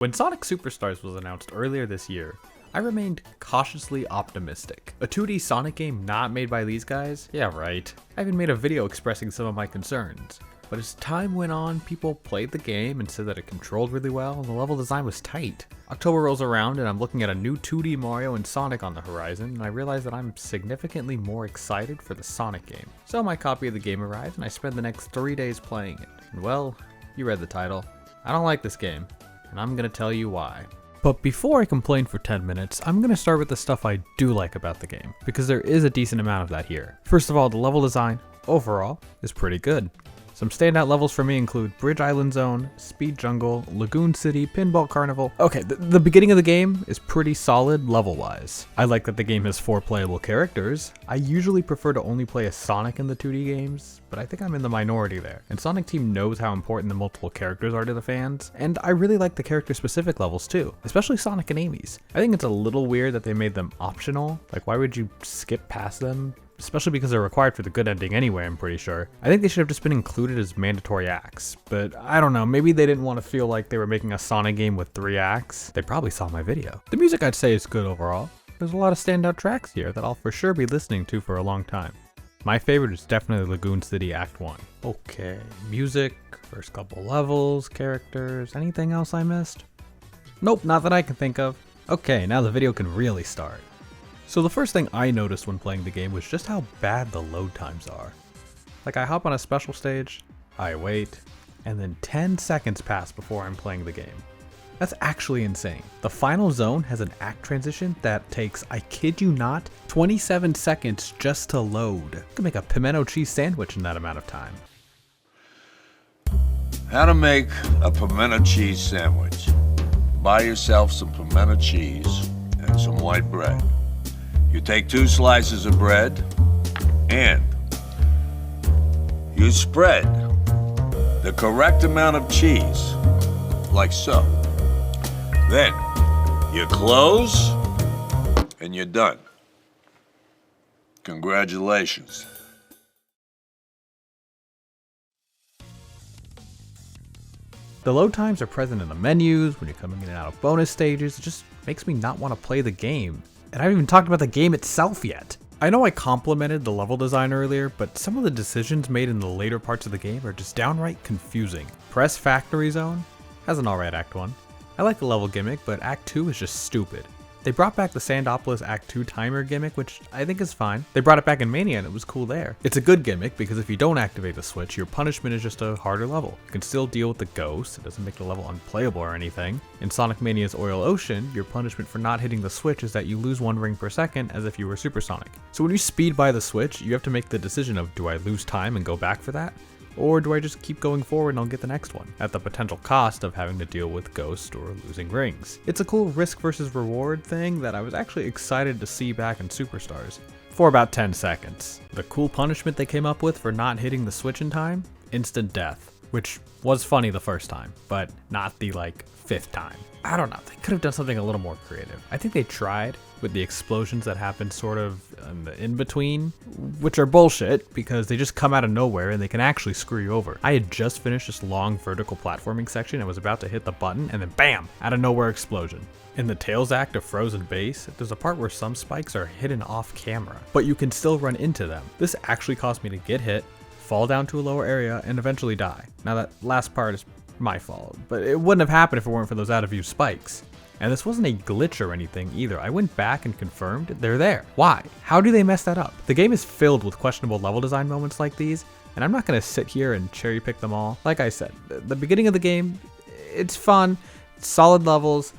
When Sonic Superstars was announced earlier this year, I remained cautiously optimistic. A 2D Sonic game not made by these guys? Yeah, right. I even made a video expressing some of my concerns. But as time went on, people played the game and said that it controlled really well and the level design was tight. October rolls around and I'm looking at a new 2D Mario and Sonic on the horizon, and I realize that I'm significantly more excited for the Sonic game. So my copy of the game arrived and I spent the next 3 days playing it. And well, you read the title. I don't like this game, and I'm gonna tell you why. But before I complain for 10 minutes, I'm gonna start with the stuff I do like about the game, because there is a decent amount of that here. First of all, the level design, overall, is pretty good. Some standout levels for me include Bridge Island Zone, Speed Jungle, Lagoon City, Pinball Carnival. Okay, the beginning of the game is pretty solid level-wise. I like that the game has 4 playable characters. I usually prefer to only play as Sonic in the 2D games, but I think I'm in the minority there. And Sonic Team knows how important the multiple characters are to the fans, and I really like the character-specific levels too, especially Sonic and Amy's. I think it's a little weird that they made them optional. Like, why would you skip past them? Especially because they're required for the good ending anyway, I'm pretty sure. I think they should have just been included as mandatory acts, but I don't know, maybe they didn't want to feel like they were making a Sonic game with 3 acts. They probably saw my video. The music I'd say is good overall. There's a lot of standout tracks here that I'll for sure be listening to for a long time. My favorite is definitely Lagoon City Act 1. Okay, music, first couple levels, characters, anything else I missed? Nope, not that I can think of. Okay, now the video can really start. So the first thing I noticed when playing the game was just how bad the load times are. Like, I hop on a special stage, I wait, and then 10 seconds pass before I'm playing the game. That's actually insane. The final zone has an act transition that takes, I kid you not, 27 seconds just to load. You can make a pimento cheese sandwich in that amount of time. How to make a pimento cheese sandwich. Buy yourself some pimento cheese and some white bread. You take 2 slices of bread and you spread the correct amount of cheese, like so. Then you close and you're done. Congratulations. The load times are present in the menus, when you're coming in and out of bonus stages. It just makes me not want to play the game. And I haven't even talked about the game itself yet. I know I complimented the level design earlier, but some of the decisions made in the later parts of the game are just downright confusing. Press Factory Zone has an alright Act 1. I like the level gimmick, but Act 2 is just stupid. They brought back the Sandopolis Act 2 timer gimmick, which I think is fine. They brought it back in Mania and it was cool there. It's a good gimmick because if you don't activate the switch, your punishment is just a harder level. You can still deal with the ghost, it doesn't make the level unplayable or anything. In Sonic Mania's Oil Ocean, your punishment for not hitting the switch is that you lose 1 ring per second as if you were Supersonic. So when you speed by the switch, you have to make the decision of, do I lose time and go back for that? Or do I just keep going forward and I'll get the next one, at the potential cost of having to deal with Ghost or losing rings. It's a cool risk versus reward thing that I was actually excited to see back in Superstars. For about 10 seconds. The cool punishment they came up with for not hitting the switch in time? Instant death. Which was funny the first time, but not the 5th time. I don't know, they could have done something a little more creative. I think they tried with the explosions that happen sort of in between, which are bullshit because they just come out of nowhere and they can actually screw you over. I had just finished this long vertical platforming section and was about to hit the button and then BAM! Out of nowhere explosion. In the Tails Act of Frozen Base, there's a part where some spikes are hidden off camera, but you can still run into them. This actually caused me to get hit, fall down to a lower area, and eventually die. Now that last part is my fault, but it wouldn't have happened if it weren't for those out of view spikes. And this wasn't a glitch or anything either. I went back and confirmed they're there. Why? How do they mess that up? The game is filled with questionable level design moments like these, and I'm not gonna sit here and cherry pick them all. Like I said, the beginning of the game, it's fun, it's solid levels.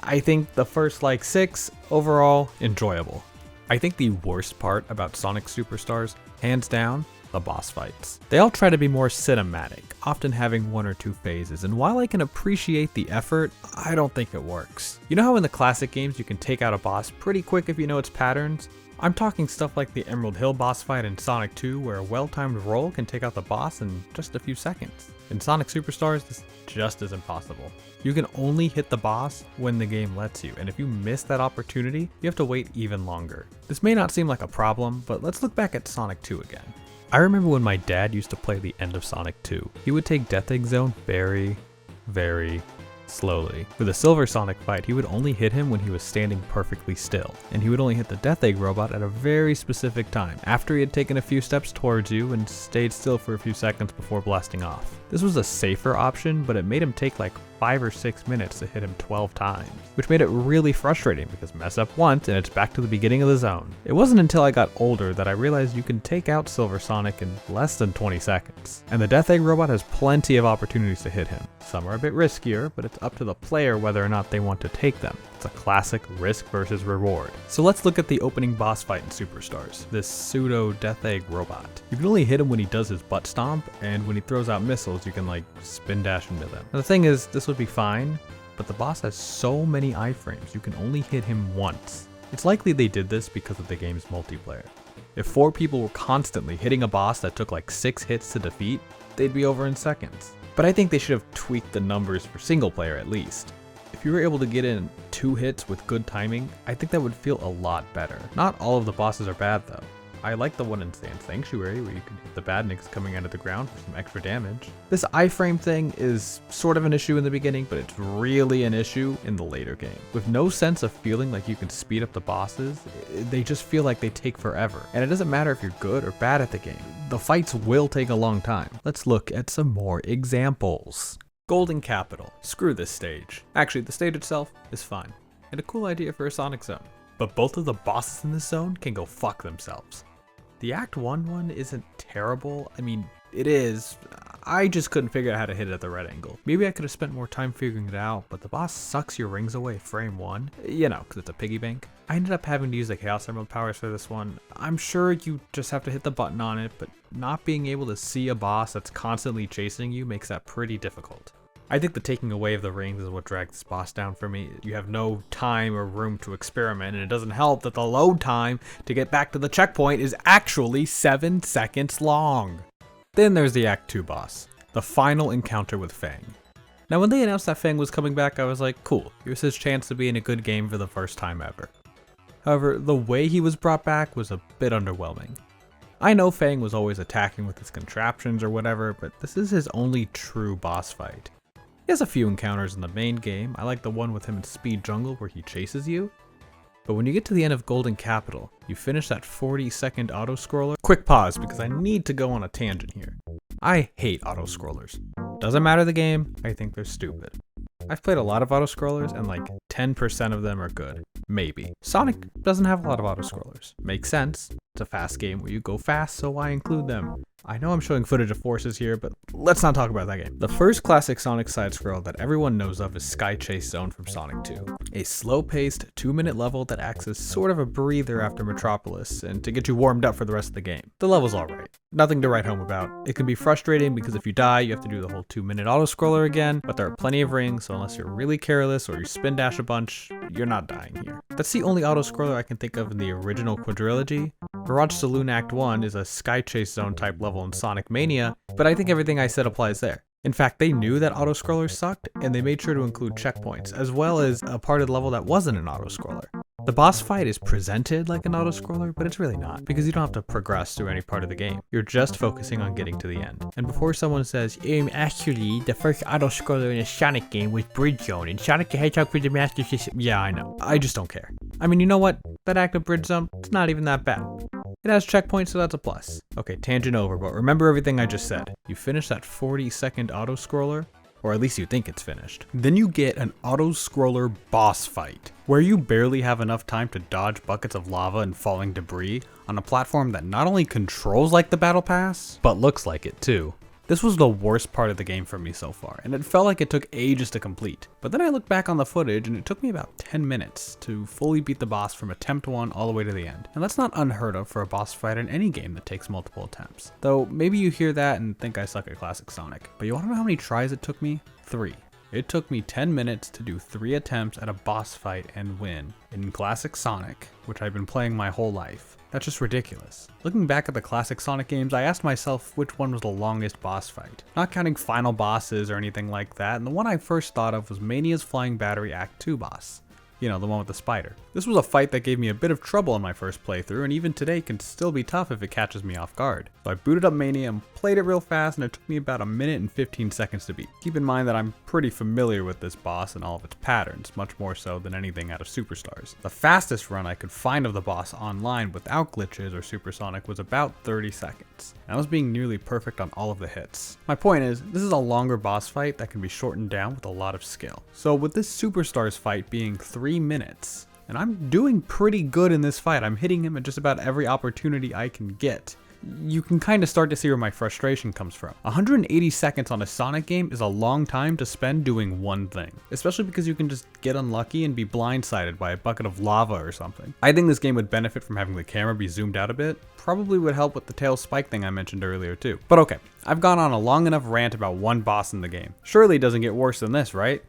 I think the first 6 overall enjoyable. I think the worst part about Sonic Superstars, hands down, the boss fights. They all try to be more cinematic, often having 1 or 2 phases, and while I can appreciate the effort, I don't think it works. You know how in the classic games you can take out a boss pretty quick if you know its patterns? I'm talking stuff like the Emerald Hill boss fight in Sonic 2, where a well-timed roll can take out the boss in just a few seconds. In Sonic Superstars, this just isn't possible. You can only hit the boss when the game lets you, and if you miss that opportunity, you have to wait even longer. This may not seem like a problem, but let's look back at Sonic 2 again. I remember when my dad used to play the end of Sonic 2. He would take Death Egg Zone very slowly. For the Silver Sonic fight, he would only hit him when he was standing perfectly still, and he would only hit the Death Egg robot at a very specific time, after he had taken a few steps towards you and stayed still for a few seconds before blasting off. This was a safer option, but it made him take like 5 or 6 minutes to hit him 12 times, which made it really frustrating because mess up once and it's back to the beginning of the zone. It wasn't until I got older that I realized you can take out Silver Sonic in less than 20 seconds, and the Death Egg robot has plenty of opportunities to hit him. Some are a bit riskier, but it's up to the player whether or not they want to take them. It's a classic risk versus reward. So let's look at the opening boss fight in Superstars, this pseudo Death Egg robot. You can only hit him when he does his butt stomp, and when he throws out missiles you can like spin dash into them. Now the thing is, this would be fine, but the boss has so many iframes you can only hit him once. It's likely they did this because of the game's multiplayer. If 4 people were constantly hitting a boss that took like 6 hits to defeat, they'd be over in seconds. But I think they should have tweaked the numbers for single player at least. If you were able to get in 2 hits with good timing, I think that would feel a lot better. Not all of the bosses are bad though. I like the one in Sand Sanctuary where you can hit the badniks coming out of the ground for some extra damage. This iframe thing is sort of an issue in the beginning, but it's really an issue in the later game. With no sense of feeling like you can speed up the bosses, they just feel like they take forever. And it doesn't matter if you're good or bad at the game. The fights will take a long time. Let's look at some more examples. Golden Capital. Screw this stage. Actually, the stage itself is fine, and a cool idea for a Sonic zone. But both of the bosses in this zone can go fuck themselves. The Act 1 one isn't terrible. I mean, it is. I just couldn't figure out how to hit it at the right angle. Maybe I could have spent more time figuring it out, but the boss sucks your rings away frame 1. You know, because it's a piggy bank. I ended up having to use the Chaos Emerald powers for this one. I'm sure you just have to hit the button on it, but not being able to see a boss that's constantly chasing you makes that pretty difficult. I think the taking away of the rings is what dragged this boss down for me. You have no time or room to experiment, and it doesn't help that the load time to get back to the checkpoint is actually 7 seconds long. Then there's the Act 2 boss, the final encounter with Fang. Now when they announced that Fang was coming back, I was like, cool, here's his chance to be in a good game for the first time ever. However, the way he was brought back was a bit underwhelming. I know Fang was always attacking with his contraptions or whatever, but this is his only true boss fight. He has a few encounters in the main game. I like the one with him in Speed Jungle where he chases you. But when you get to the end of Golden Capital, you finish that 40-second auto-scroller. Quick pause because I need to go on a tangent here. I hate auto-scrollers. Doesn't matter the game, I think they're stupid. I've played a lot of auto-scrollers and like 10% of them are good. Maybe. Sonic doesn't have a lot of auto-scrollers. Makes sense. It's a fast game where you go fast, so why include them? I know I'm showing footage of forces here, but let's not talk about that game. The first classic Sonic side-scroll that everyone knows of is Sky Chase Zone from Sonic 2. A slow-paced, 2-minute level that acts as sort of a breather after Metropolis, and to get you warmed up for the rest of the game. The level's alright. Nothing to write home about. It can be frustrating because if you die, you have to do the whole 2-minute auto-scroller again, but there are plenty of rings, so unless you're really careless or you spin dash a bunch, you're not dying here. That's the only auto-scroller I can think of in the original quadrilogy. Barrage Saloon Act 1 is a Sky Chase Zone type level in Sonic Mania, but I think everything I said applies there. In fact, they knew that auto-scrollers sucked, and they made sure to include checkpoints, as well as a part of the level that wasn't an auto-scroller. The boss fight is presented like an auto-scroller, but it's really not, because you don't have to progress through any part of the game. You're just focusing on getting to the end. And before someone says, actually, the first auto-scroller in a Sonic game was Bridge Zone, and Sonic the Hedgehog for the Master System. Yeah, I know. I just don't care. I mean, you know what? That active Bridge Zone, it's not even that bad. It has checkpoints, so that's a plus. Okay, tangent over, but remember everything I just said. You finish that 40-second auto-scroller, or at least you think it's finished. Then you get an auto-scroller boss fight, where you barely have enough time to dodge buckets of lava and falling debris on a platform that not only controls like the Battle Pass, but looks like it too. This was the worst part of the game for me so far, and it felt like it took ages to complete. But then I looked back on the footage and it took me about 10 minutes to fully beat the boss from attempt 1 all the way to the end. And that's not unheard of for a boss fight in any game that takes multiple attempts. Though maybe you hear that and think I suck at classic Sonic. But you wanna know how many tries it took me? 3. It took me 10 minutes to do 3 attempts at a boss fight and win in classic Sonic, which I've been playing my whole life. That's just ridiculous. Looking back at the classic Sonic games, I asked myself which one was the longest boss fight. Not counting final bosses or anything like that, and the one I first thought of was Mania's Flying Battery Act 2 boss. You know, the one with the spider. This was a fight that gave me a bit of trouble in my first playthrough, and even today can still be tough if it catches me off guard. So I booted up Mania and played it real fast, and it took me about a minute and 15 seconds to beat. Keep in mind that I'm pretty familiar with this boss and all of its patterns, much more so than anything out of Superstars. The fastest run I could find of the boss online without glitches or supersonic was about 30 seconds. And I was being nearly perfect on all of the hits. My point is, this is a longer boss fight that can be shortened down with a lot of skill. So with this Superstars fight being 3 minutes, and I'm doing pretty good in this fight. I'm hitting him at just about every opportunity I can get. You can kind of start to see where my frustration comes from. 180 seconds on a Sonic game is a long time to spend doing one thing, especially because you can just get unlucky and be blindsided by a bucket of lava or something. I think this game would benefit from having the camera be zoomed out a bit. Probably would help with the tail spike thing I mentioned earlier too. But okay, I've gone on a long enough rant about one boss in the game. Surely it doesn't get worse than this, right?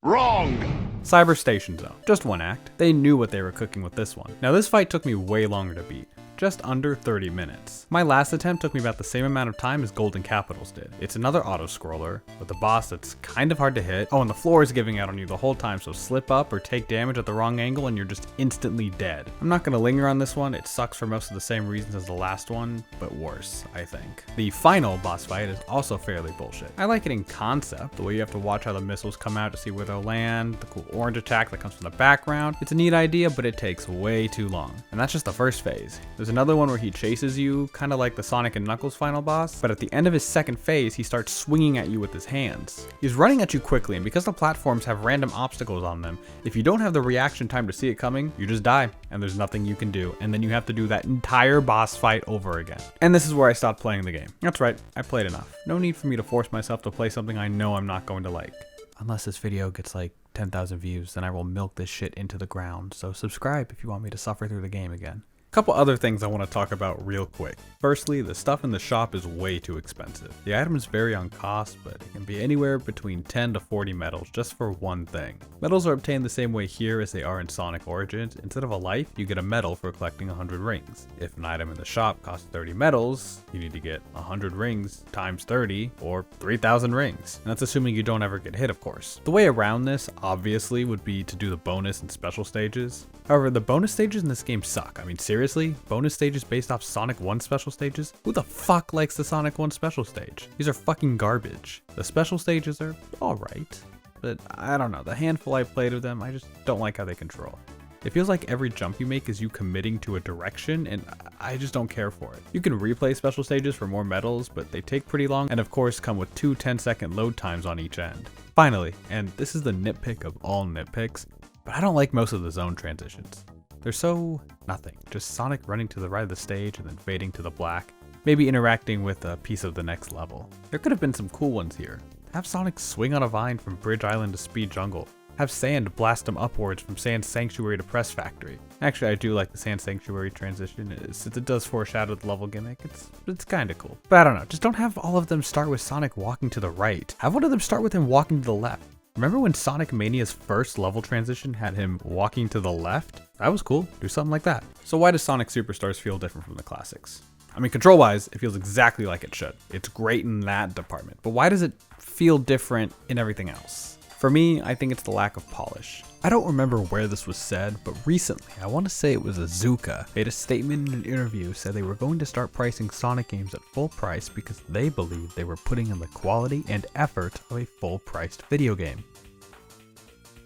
Wrong! Cyber Station Zone. Just one act. They knew what they were cooking with this one. Now this fight took me way longer to beat. Just under 30 minutes. My last attempt took me about the same amount of time as Golden Capitals did. It's another auto-scroller, with a boss that's kind of hard to hit. Oh, and the floor is giving out on you the whole time, so slip up or take damage at the wrong angle and you're just instantly dead. I'm not gonna linger on this one, it sucks for most of the same reasons as the last one, but worse, I think. The final boss fight is also fairly bullshit. I like it in concept, the way you have to watch how the missiles come out to see where they'll land, the cool orange attack that comes from the background. It's a neat idea, but it takes way too long. And that's just the first phase. There's another one where he chases you, kind of like the Sonic and Knuckles final boss, but at the end of his second phase, he starts swinging at you with his hands. He's running at you quickly, and because the platforms have random obstacles on them, if you don't have the reaction time to see it coming, you just die, and there's nothing you can do, and then you have to do that entire boss fight over again. And this is where I stopped playing the game. That's right, I played enough. No need for me to force myself to play something I know I'm not going to like. Unless this video gets like 10,000 views, then I will milk this shit into the ground, so subscribe if you want me to suffer through the game again. Couple other things I want to talk about real quick. Firstly, the stuff in the shop is way too expensive. The items vary on cost, but it can be anywhere between 10 to 40 medals just for one thing. Medals are obtained the same way here as they are in Sonic Origins. Instead of a life, you get a medal for collecting 100 rings. If an item in the shop costs 30 medals, you need to get 100 rings times 30, or 3,000 rings. And that's assuming you don't ever get hit, of course. The way around this, obviously, would be to do the bonus and special stages. However, the bonus stages in this game suck. I mean, seriously? Bonus stages based off Sonic 1 special stages? Who the fuck likes the Sonic 1 special stage? These are fucking garbage. The special stages are alright, but I don't know, the handful I played of them, I just don't like how they control. It feels like every jump you make is you committing to a direction, and I just don't care for it. You can replay special stages for more medals, but they take pretty long, and of course come with 2 10-second load times on each end. Finally, and this is the nitpick of all nitpicks, but I don't like most of the zone transitions. They're so nothing, just Sonic running to the right of the stage and then fading to the black, maybe interacting with a piece of the next level. There could have been some cool ones here. Have Sonic swing on a vine from Bridge Island to Speed Jungle. Have Sand blast him upwards from Sand Sanctuary to Press Factory. Actually, I do like the Sand Sanctuary transition, since it does foreshadow the level gimmick, it's kinda cool. But I don't know, just don't have all of them start with Sonic walking to the right. Have one of them start with him walking to the left. Remember when Sonic Mania's first level transition had him walking to the left? That was cool, do something like that. So why does Sonic Superstars feel different from the classics? I mean, control-wise, it feels exactly like it should. It's great in that department, but why does it feel different in everything else? For me, I think it's the lack of polish. I don't remember where this was said, but recently, I want to say it was Azuka, made a statement in an interview, said they were going to start pricing Sonic games at full price because they believed they were putting in the quality and effort of a full-priced video game.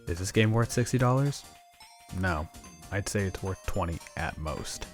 Is this game worth $60? No, I'd say it's worth $20 at most.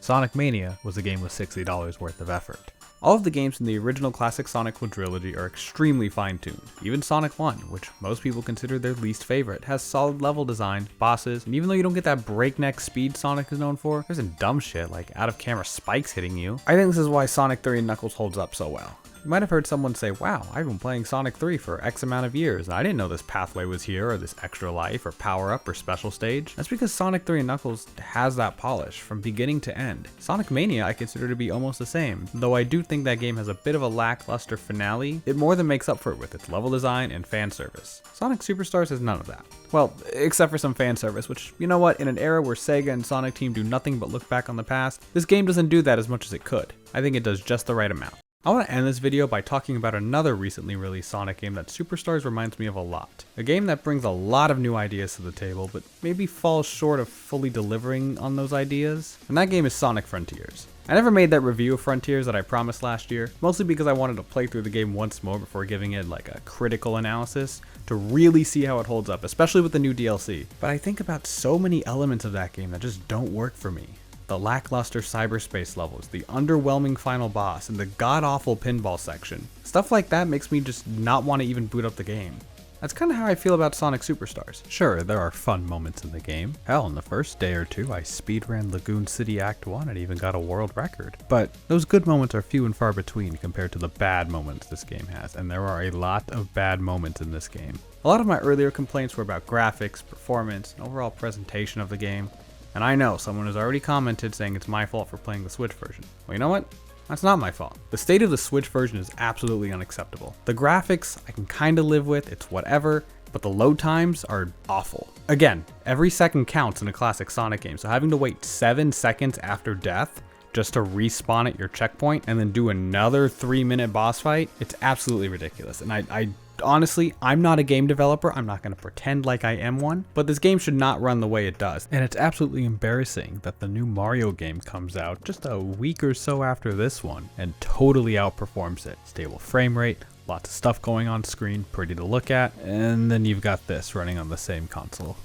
Sonic Mania was a game with $60 worth of effort. All of the games in the original classic Sonic quadrilogy are extremely fine-tuned. Even Sonic 1, which most people consider their least favorite, has solid level design, bosses, and even though you don't get that breakneck speed Sonic is known for, there's some dumb shit like out-of-camera spikes hitting you. I think this is why Sonic 3 and Knuckles holds up so well. You might have heard someone say, wow, I've been playing Sonic 3 for X amount of years, and I didn't know this pathway was here, or this extra life, or power-up, or special stage. That's because Sonic 3 and Knuckles has that polish, from beginning to end. Sonic Mania I consider to be almost the same, though I do think that game has a bit of a lackluster finale. It more than makes up for it with its level design and fan service. Sonic Superstars has none of that. Well, except for some fan service, which, you know what, in an era where Sega and Sonic Team do nothing but look back on the past, this game doesn't do that as much as it could. I think it does just the right amount. I want to end this video by talking about another recently released Sonic game that Superstars reminds me of a lot. A game that brings a lot of new ideas to the table, but maybe falls short of fully delivering on those ideas. And that game is Sonic Frontiers. I never made that review of Frontiers that I promised last year, mostly because I wanted to play through the game once more before giving it like a critical analysis to really see how it holds up, especially with the new DLC. But I think about so many elements of that game that just don't work for me. The lackluster cyberspace levels, the underwhelming final boss, and the god-awful pinball section. Stuff like that makes me just not want to even boot up the game. That's kind of how I feel about Sonic Superstars. Sure, there are fun moments in the game. Hell, in the first day or two, I speedran Lagoon City Act 1 and even got a world record. But those good moments are few and far between compared to the bad moments this game has, and there are a lot of bad moments in this game. A lot of my earlier complaints were about graphics, performance, and overall presentation of the game. And I know someone has already commented saying it's my fault for playing the Switch version. Well, you know what? That's not my fault. The state of the Switch version is absolutely unacceptable. The graphics I can kinda live with, it's whatever, but the load times are awful. Again, every second counts in a classic Sonic game, so having to wait 7 seconds after death just to respawn at your checkpoint and then do another 3-minute boss fight, it's absolutely ridiculous. And I honestly, I'm not a game developer, I'm not going to pretend like I am one, but this game should not run the way it does. And it's absolutely embarrassing that the new Mario game comes out just a week or so after this one and totally outperforms it. Stable frame rate, lots of stuff going on screen, pretty to look at, and then you've got this running on the same console.